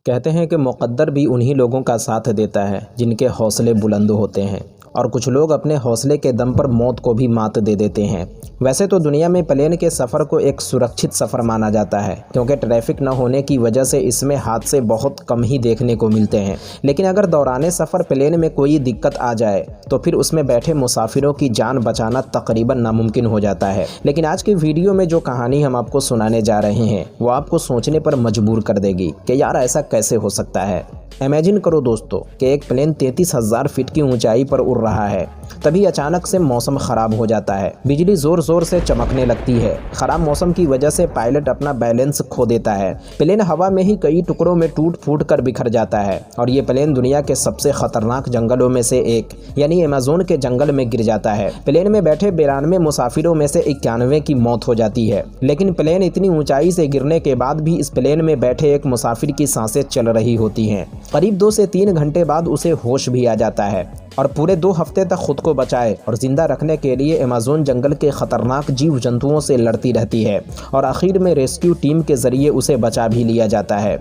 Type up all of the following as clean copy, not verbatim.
कहते हैं कि मुक़द्दर भी उन्हीं लोगों का साथ देता है जिनके हौसले बुलंद होते हैं, और कुछ लोग अपने हौसले के दम पर मौत को भी मात दे देते हैं। वैसे तो दुनिया में प्लेन के सफ़र को एक सुरक्षित सफ़र माना जाता है, क्योंकि ट्रैफिक न होने की वजह से इसमें हादसे बहुत कम ही देखने को मिलते हैं। लेकिन अगर दौराने सफ़र प्लेन में कोई दिक्कत आ जाए तो फिर उसमें बैठे मुसाफिरों की जान बचाना तकरीबन नामुमकिन हो जाता है। लेकिन आज की वीडियो में जो कहानी हम आपको सुनाने जा रहे हैं वो आपको सोचने पर मजबूर कर देगी कि यार ऐसा कैसे हो सकता है। इमेजिन करो दोस्तों कि एक प्लेन 33,000 फीट की ऊंचाई पर उड़ रहा है। तभी अचानक से मौसम ख़राब हो जाता है। बिजली ज़ोर ज़ोर से चमकने लगती है। ख़राब मौसम की वजह से पायलट अपना बैलेंस खो देता है। प्लेन हवा में ही कई टुकड़ों में टूट फूट कर बिखर जाता है और ये प्लेन दुनिया के सबसे ख़तरनाक जंगलों में से एक यानी अमेज़न के जंगल में गिर जाता है। प्लेन में बैठे 92 मुसाफिरों में से 91 की मौत हो जाती है। लेकिन प्लेन इतनी ऊंचाई से गिरने के बाद भी इस प्लेन में बैठे एक मुसाफिर की सांसें चल रही होती हैं। करीब 2 से 3 घंटे बाद उसे होश भी आ जाता है और पूरे 2 हफ्ते तक खुद को बचाए और जिंदा रखने के लिए अमेज़न जंगल के खतरनाक जीव जंतुओं से लड़ती रहती है और आखिर में रेस्क्यू टीम के ज़रिए उसे बचा भी लिया जाता है।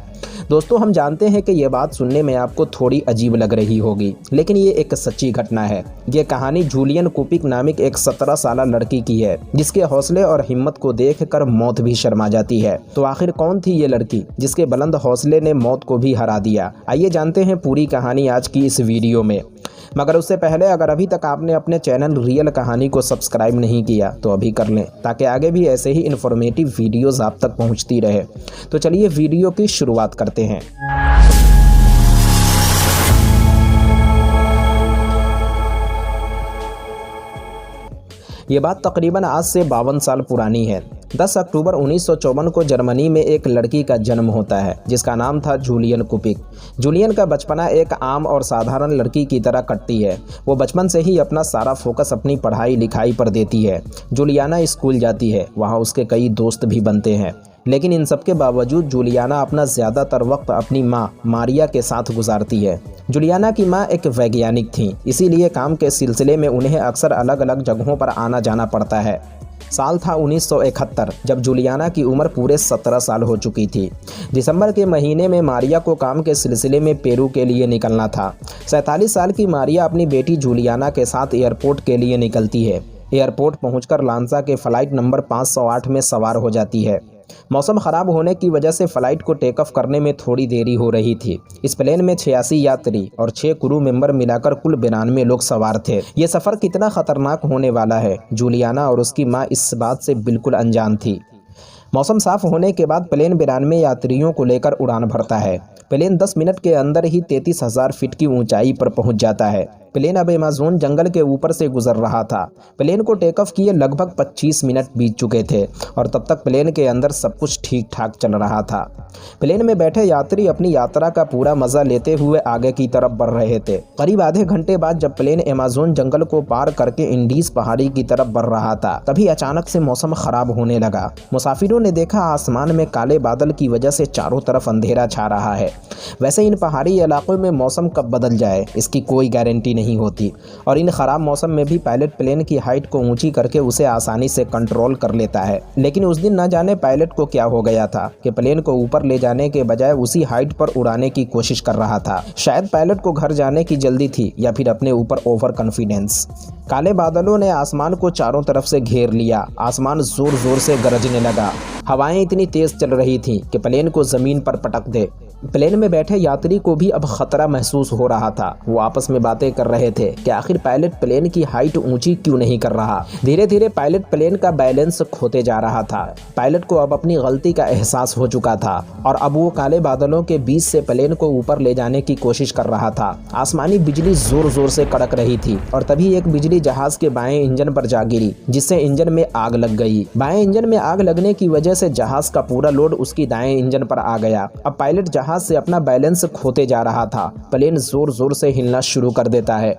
दोस्तों, हम जानते हैं कि ये बात सुनने में आपको थोड़ी अजीब लग रही होगी, लेकिन ये एक सच्ची घटना है। ये कहानी जूलियन कुपिक नामक एक 17 साल लड़की की है, जिसके हौसले और हिम्मत को देखकर मौत भी शर्मा जाती है। तो आखिर कौन थी ये लड़की जिसके बुलंद हौसले ने मौत को भी हरा दिया? आइए जानते हैं पूरी कहानी आज की इस वीडियो में। मगर उससे पहले अगर अभी तक आपने अपने चैनल रियल कहानी को सब्सक्राइब नहीं किया तो अभी कर लें, ताकि आगे भी ऐसे ही इन्फॉर्मेटिव वीडियोस आप तक पहुंचती रहे। तो चलिए वीडियो की शुरुआत करते हैं। ये बात तकरीबन आज से 52 साल पुरानी है। 10 अक्टूबर 1954 को जर्मनी में एक लड़की का जन्म होता है जिसका नाम था जूलियन कुपिक। जूलियन का बचपना एक आम और साधारण लड़की की तरह कटती है। वो बचपन से ही अपना सारा फोकस अपनी पढ़ाई लिखाई पर देती है। जूलियाना स्कूल जाती है, वहाँ उसके कई दोस्त भी बनते हैं। लेकिन इन सब के बावजूद जूलियाना अपना ज़्यादातर वक्त अपनी माँ मारिया के साथ गुजारती है। जूलियाना की माँ एक वैज्ञानिक थी, इसीलिए काम के सिलसिले में उन्हें अक्सर अलग अलग जगहों पर आना जाना पड़ता है। साल था 1971 जब जूलियाना की उम्र पूरे 17 साल हो चुकी थी। दिसंबर के महीने में मारिया को काम के सिलसिले में पेरू के लिए निकलना था। 47 साल की मारिया अपनी बेटी जूलियाना के साथ एयरपोर्ट के लिए निकलती है। एयरपोर्ट पहुंचकर लांसा के फ़्लाइट नंबर 508 में सवार हो जाती है। मौसम ख़राब होने की वजह से फ़्लाइट को टेक ऑफ करने में थोड़ी देरी हो रही थी। इस प्लेन में 86 यात्री और 6 क्रू मेंबर मिलाकर कुल 92 लोग सवार थे। ये सफ़र कितना ख़तरनाक होने वाला है, जूलियाना और उसकी माँ इस बात से बिल्कुल अनजान थी। मौसम साफ होने के बाद प्लेन 92 यात्रियों को लेकर उड़ान भरता है। प्लेन 10 मिनट के अंदर ही 33,000 फीट की ऊंचाई पर पहुंच जाता है। प्लेन अब अमेज़न जंगल के ऊपर से गुजर रहा था। प्लेन को टेक ऑफ किए लगभग 25 मिनट बीत चुके थे और तब तक प्लेन के अंदर सब कुछ ठीक ठाक चल रहा था। प्लेन में बैठे यात्री अपनी यात्रा का पूरा मज़ा लेते हुए आगे की तरफ बढ़ रहे थे। करीब आधे घंटे बाद जब प्लेन अमेज़न जंगल को पार करके इंडीज पहाड़ी की तरफ बढ़ रहा था, तभी अचानक से मौसम खराब होने लगा। मुसाफिरों ने देखा आसमान में काले बादल की वजह से चारों तरफ अंधेरा छा रहा है। वैसे इन पहाड़ी इलाकों में मौसम कब बदल जाए इसकी कोई गारंटी नहीं होती, और इन ख़राब मौसम में भी पायलट प्लेन की हाइट को ऊंची करके उसे आसानी से कंट्रोल कर लेता है। लेकिन उस दिन न जाने पायलट को क्या हो गया था कि प्लेन को ऊपर ले जाने के बजाय उसी हाइट पर उड़ाने की कोशिश कर रहा था। शायद पायलट को घर जाने की जल्दी थी या फिर अपने ऊपर ओवर कॉन्फिडेंस। काले बादलों ने आसमान को चारों तरफ से घेर लिया। आसमान जोर जोर से गरजने लगा। हवाएं इतनी तेज चल रही थीं कि प्लेन को ज़मीन पर पटक दे। प्लेन में बैठे यात्री को भी अब खतरा महसूस हो रहा था। वो आपस में बातें कर रहे थे कि आखिर पायलट प्लेन की हाइट ऊंची क्यों नहीं कर रहा। धीरे धीरे पायलट प्लेन का बैलेंस खोते जा रहा था। पायलट को अब अपनी गलती का एहसास हो चुका था और अब वो काले बादलों के बीच से प्लेन को ऊपर ले जाने की कोशिश कर रहा था। आसमानी बिजली जोर जोर से कड़क रही थी और तभी एक बिजली जहाज के बाएं इंजन पर जा गिरी, जिससे इंजन में आग लग गई। बाएं इंजन में आग लगने की वजह से जहाज का पूरा लोड उसकी दाएं इंजन पर आ गया। अब पायलट जहाज से अपना बैलेंस खोते जा रहा था। प्लेन जोर जोर से हिलना शुरू कर देता है।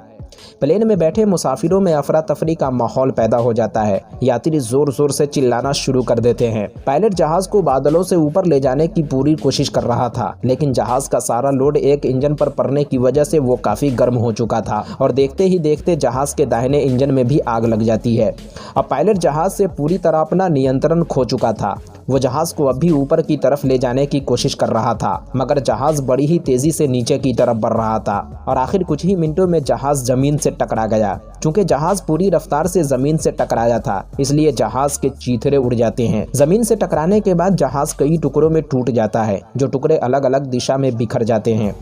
प्लेन में बैठे मुसाफिरों में अफरा तफरी का माहौल पैदा हो जाता है। यात्री जोर जोर से चिल्लाना शुरू कर देते हैं। पायलट जहाज को बादलों से ऊपर ले जाने की पूरी कोशिश कर रहा था, लेकिन जहाज का सारा लोड एक इंजन पर पड़ने की वजह से वो काफी गर्म हो चुका था और देखते ही देखते जहाज के दाहिने इंजन में भी आग लग जाती है। अब पायलट जहाज से पूरी तरह अपना नियंत्रण खो चुका था। वो जहाज को अब भी ऊपर की तरफ ले जाने की कोशिश कर रहा था, मगर जहाज बड़ी ही तेजी से नीचे की तरफ बढ़ रहा था और आखिर कुछ ही मिनटों में जहाज जमीन से टकरा गया। चूंकि जहाज पूरी रफ्तार से जमीन से टकराया था, इसलिए जहाज के चीथड़े उड़ जाते हैं। जमीन से टकराने के बाद जहाज कई टुकड़ों में टूट जाता है, जो टुकड़े अलग अलग दिशा में बिखर जाते हैं।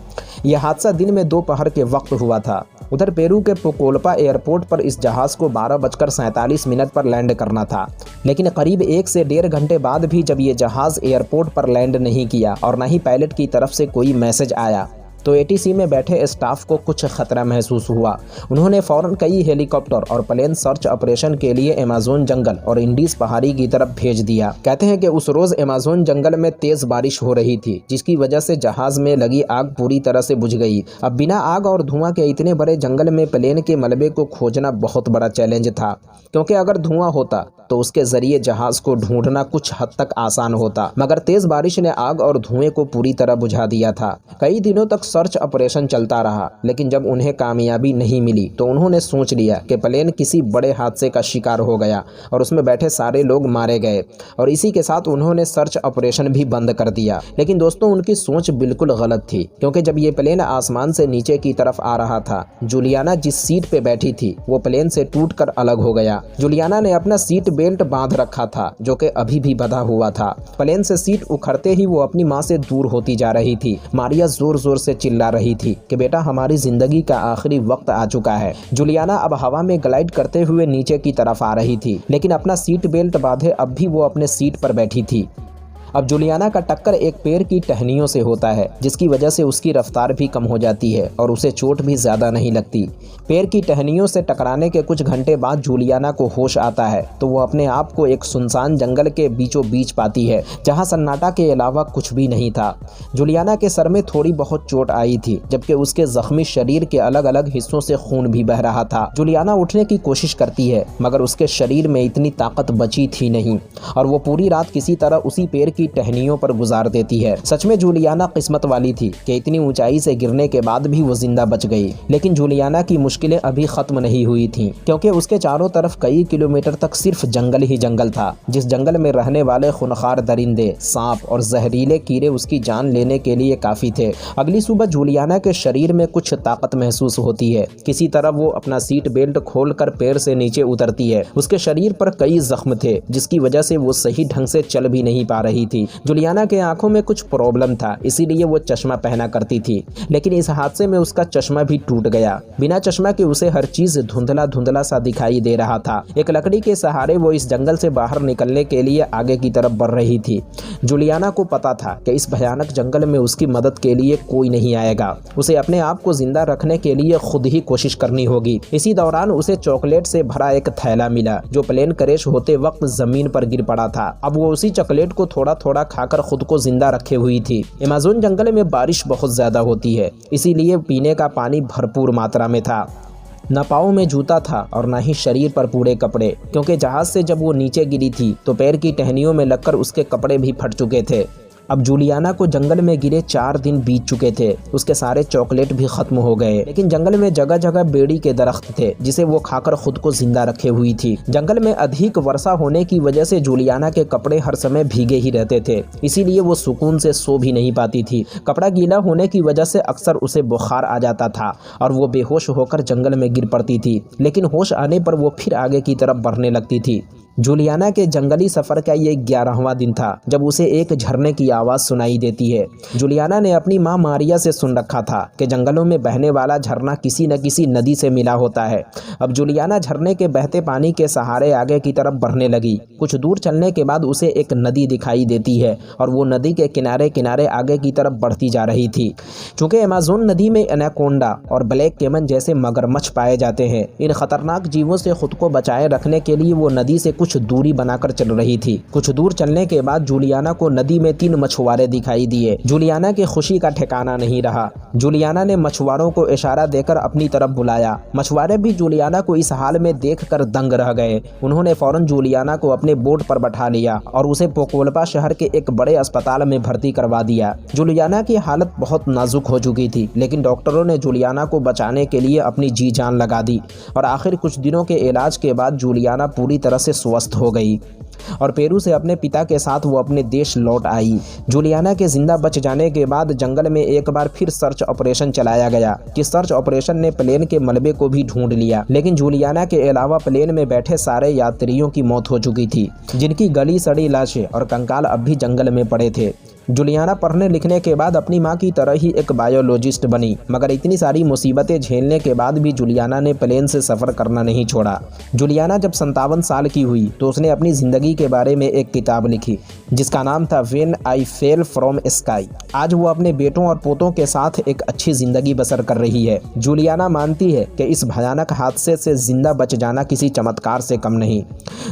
यह हादसा दिन में दोपहर के वक्त हुआ था। उधर पेरू के पुकोल्पा एयरपोर्ट पर इस जहाज को 12:47 पर लैंड करना था, लेकिन करीब 1 से 1.5 घंटे बाद भी जब ये जहाज एयरपोर्ट पर लैंड नहीं किया और न ही पायलट की तरफ से कोई मैसेज आया, तो एटीसी में बैठे स्टाफ को कुछ खतरा महसूस हुआ। उन्होंने फौरन कई हेलीकॉप्टर और प्लेन सर्च ऑपरेशन के लिए अमेज़न जंगल और इंडीज पहाड़ी की तरफ भेज दिया। कहते हैं कि उस रोज अमेज़न जंगल में तेज बारिश हो रही थी, जिसकी वजह से जहाज में लगी आग पूरी तरह से बुझ गई। अब बिना आग और धुआं के इतने बड़े जंगल में प्लेन के मलबे को खोजना बहुत बड़ा चैलेंज था, क्योंकि अगर धुआं होता तो उसके जरिए जहाज को ढूंढना कुछ हद तक आसान होता, मगर तेज बारिश ने आग और धुएं को पूरी तरह बुझा दिया था। कई दिनों तक सर्च ऑपरेशन चलता रहा, लेकिन जब उन्हें कामयाबी नहीं मिली तो उन्होंने सोच लिया कि प्लेन किसी बड़े हादसे का शिकार हो गया और उसमें बैठे सारे लोग मारे गए, और इसी के साथ उन्होंने सर्च ऑपरेशन भी बंद कर दिया। लेकिन दोस्तों, उनकी सोच बिल्कुल गलत थी, क्योंकि जब ये प्लेन आसमान से नीचे की तरफ आ रहा था, जूलियाना जिस सीट पे बैठी थी वो प्लेन से टूटकर अलग हो गया। जूलियाना ने अपना सीट बेल्ट बांध रखा था, जो कि अभी भी बंधा हुआ था। प्लेन से सीट उखड़ते ही वो अपनी माँ से दूर होती जा रही थी। मारिया जोर जोर से चिल्ला रही थी कि बेटा, हमारी जिंदगी का आखिरी वक्त आ चुका है। जूलियाना अब हवा में ग्लाइड करते हुए नीचे की तरफ आ रही थी, लेकिन अपना सीट बेल्ट बांधे अब भी वो अपने सीट पर बैठी थी। अब जूलियाना का टक्कर एक पेड़ की टहनियों से होता है, जिसकी वजह से उसकी रफ्तार भी कम हो जाती है और उसे चोट भी ज़्यादा नहीं लगती। पेड़ की टहनियों से टकराने के कुछ घंटे बाद जूलियाना को होश आता है, तो वो अपने आप को एक सुनसान जंगल के बीचों बीच पाती है, जहां सन्नाटा के अलावा कुछ भी नहीं था। जूलियाना के सर में थोड़ी बहुत चोट आई थी, जबकि उसके जख्मी शरीर के अलग अलग हिस्सों से खून भी बह रहा था। जूलियाना उठने की कोशिश करती है, मगर उसके शरीर में इतनी ताकत बची थी नहीं, और वो पूरी रात किसी तरह उसी पेड़ की टहनियों पर गुजार देती है। सच में जूलियाना किस्मत वाली थी कि इतनी ऊंचाई से गिरने के बाद भी वो जिंदा बच गई। लेकिन जूलियाना की मुश्किलें अभी खत्म नहीं हुई थीं, क्योंकि उसके चारों तरफ कई किलोमीटर तक सिर्फ जंगल ही जंगल था, जिस जंगल में रहने वाले खूनखार दरिंदे, सांप और जहरीले कीड़े उसकी जान लेने के लिए काफी थे। अगली सुबह जूलियाना के शरीर में कुछ ताकत महसूस होती है। किसी तरह वो अपना सीट बेल्ट खोलकर पेड़ से नीचे उतरती है। उसके शरीर पर कई जख्म थे, जिसकी वजह से वो सही ढंग से चल भी नहीं पा रही थी। जूलियाना के आंखों में कुछ प्रॉब्लम था, इसीलिए वो चश्मा पहना करती थी, लेकिन इस हादसे में उसका चश्मा भी टूट गया। बिना चश्मा के उसे हर चीज धुंधला धुंधला सा दिखाई दे रहा था। एक लकड़ी के सहारे वो इस जंगल से बाहर निकलने के लिए आगे की तरफ बढ़ रही थी। जूलियाना को पता था कि इस भयानक जंगल में उसकी मदद के लिए कोई नहीं आएगा। उसे अपने आप को जिंदा रखने के लिए खुद ही कोशिश करनी होगी। इसी दौरान उसे चॉकलेट से भरा एक थैला मिला, जो प्लेन क्रैश होते वक्त जमीन पर गिर पड़ा था। अब वो उसी चॉकलेट को थोड़ा थोड़ा खाकर खुद को जिंदा रखे हुई थी। अमेज़न जंगल में बारिश बहुत ज्यादा होती है, इसीलिए पीने का पानी भरपूर मात्रा में था। न पाँव में जूता था और न ही शरीर पर पूरे कपड़े, क्योंकि जहाज से जब वो नीचे गिरी थी तो पैर की टहनियों में लगकर उसके कपड़े भी फट चुके थे। अब जूलियाना को जंगल में गिरे 4 दिन बीत चुके थे। उसके सारे चॉकलेट भी खत्म हो गए, लेकिन जंगल में जगह जगह बेड़ी के दरख्त थे, जिसे वो खाकर खुद को जिंदा रखे हुई थी। जंगल में अधिक वर्षा होने की वजह से जूलियाना के कपड़े हर समय भीगे ही रहते थे, इसीलिए वो सुकून से सो भी नहीं पाती थी। कपड़ा गीला होने की वजह से अक्सर उसे बुखार आ जाता था और वो बेहोश होकर जंगल में गिर पड़ती थी, लेकिन होश आने पर वो फिर आगे की तरफ बढ़ने लगती थी। जूलियाना के जंगली सफ़र का ये 11वां दिन था जब उसे एक झरने की आवाज़ सुनाई देती है। जूलियाना ने अपनी माँ मारिया से सुन रखा था कि जंगलों में बहने वाला झरना किसी न किसी नदी से मिला होता है। अब जूलियाना झरने के बहते पानी के सहारे आगे की तरफ बढ़ने लगी। कुछ दूर चलने के बाद उसे एक नदी दिखाई देती है और वो नदी के किनारे किनारे आगे की तरफ बढ़ती जा रही थी। चूँकि अमेज़न नदी में एनाकोंडा और ब्लैक कैमन जैसे मगरमच्छ पाए जाते हैं, इन खतरनाक जीवों से खुद को बचाए रखने के लिए वो नदी से कुछ दूरी बनाकर चल रही थी। कुछ दूर चलने के बाद जूलियाना को नदी में 3 मछुआरे दिखाई दिए। जूलियाना की खुशी का ठिकाना नहीं रहा। जूलियाना ने मछुआरों को इशारा देकर अपनी तरफ बुलाया। मछुआरे भी जूलियाना को इस हाल में देखकर दंग रह गए। उन्होंने फौरन जूलियाना को अपने बोट पर बैठा लिया और उसे पोकोल्पा शहर के एक बड़े अस्पताल में भर्ती करवा दिया। जूलियाना की हालत बहुत नाजुक हो चुकी थी, लेकिन डॉक्टरों ने जूलियाना को बचाने के लिए अपनी जी जान लगा दी और आखिर कुछ दिनों के इलाज के बाद जूलियाना पूरी तरह से स्वस्थ हो गई। और पेरू से अपने पिता के साथ वो अपने देश लौट आई। जूलियाना के जिंदा बच जाने के बाद जंगल में एक बार फिर सर्च ऑपरेशन चलाया गया कि सर्च ऑपरेशन ने प्लेन के मलबे को भी ढूंढ लिया, लेकिन जूलियाना के अलावा प्लेन में बैठे सारे यात्रियों की मौत हो चुकी थी, जिनकी गली सड़ी लाशें और कंकाल अब भी जंगल में पड़े थे। जूलियाना पढ़ने लिखने के बाद अपनी मां की तरह ही एक बायोलॉजिस्ट बनी, मगर इतनी सारी मुसीबतें झेलने के बाद भी जूलियाना ने प्लेन से सफ़र करना नहीं छोड़ा। जूलियाना जब 57 साल की हुई तो उसने अपनी ज़िंदगी के बारे में एक किताब लिखी जिसका नाम था when I fell from sky. आज वो अपने बेटों और पोतों के साथ एक अच्छी ज़िंदगी बसर कर रही है। जूलियाना मानती है कि इस भयानक हादसे से जिंदा बच जाना किसी चमत्कार से कम नहीं।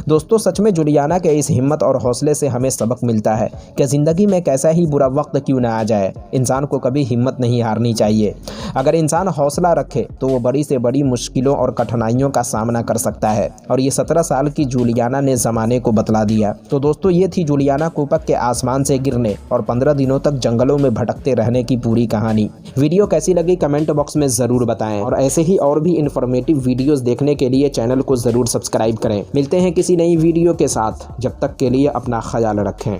दोस्तों, सच में जूलियाना के इस हिम्मत और हौसले से हमें सबक मिलता है कि ज़िंदगी में कैसा ही बुरा वक्त क्यों ना आ जाए, इंसान को कभी हिम्मत नहीं हारनी चाहिए। अगर इंसान हौसला रखे तो वो बड़ी से बड़ी मुश्किलों और कठिनाइयों का सामना कर सकता है, और ये 17 साल की जूलियाना ने ज़माने को बतला दिया। तो दोस्तों, ये थी जूलियाना कूपक के आसमान से गिरने और 15 दिनों तक जंगलों में भटकते रहने की पूरी कहानी। वीडियो कैसी लगी कमेंट बॉक्स में ज़रूर बताएं, और ऐसे ही और भी इन्फॉर्मेटिव वीडियोस देखने के लिए चैनल को ज़रूर सब्सक्राइब करें। मिलते हैं किसी नई वीडियो के साथ, जब तक के लिए अपना ख्याल रखें।